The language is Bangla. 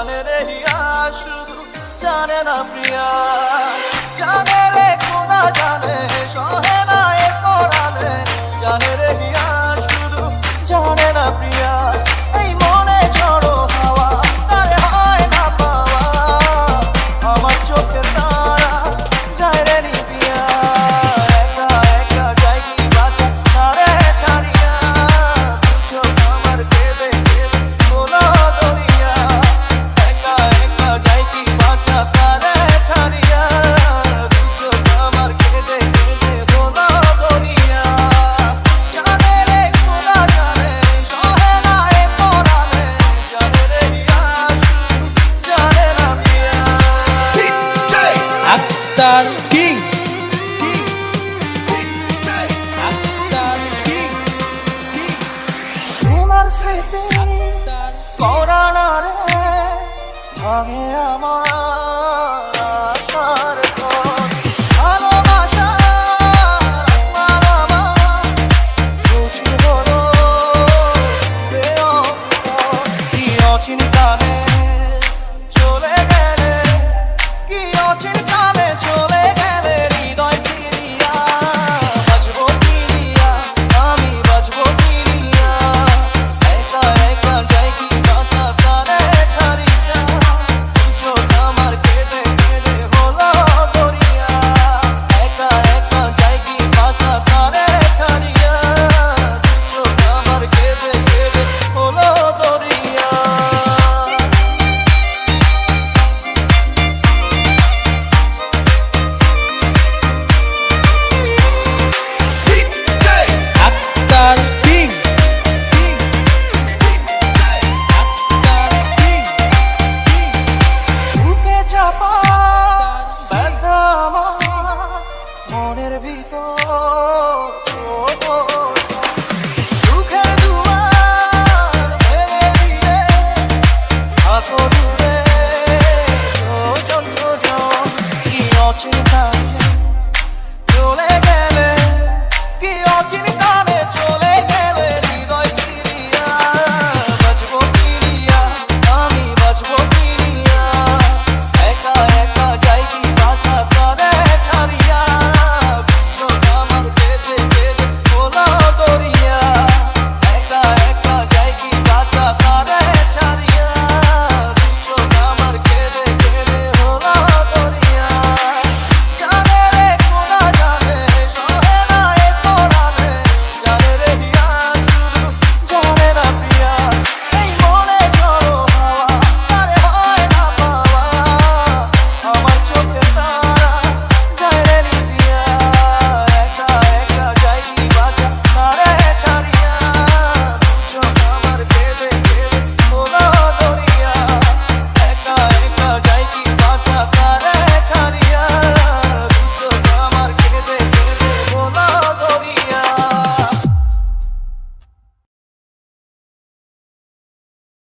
জানে রে হিয়া শুধু জানে না প্রিয়া জানে রে খোদা জানে সহে না এ পরালে জানে রে হিয়া শুধু জানে না প্রিয়া এই মনে ঝড়ো হাওয়া তারে হয় না পাওয়া আমার চোখে তারা যায় রে নিবিয়া একা একা যাই কি বাঁচা তারে ছাড়িয়া চোখ আমার কেঁদে কেঁদে বলো দরিয়া একা একা যাই কি বাঁচা তারে ছাড়িয়া চোখ আমার কেঁদে কেঁদে বলো দরিয়া জানে রে খোদা জানে সহে না এ পরালে জানে রে হিয়া শুধু জানে না প্রিয়া আক্তার কিং আক্তার কিং তোমার স্মৃতি করানা রে ভাঙে আমার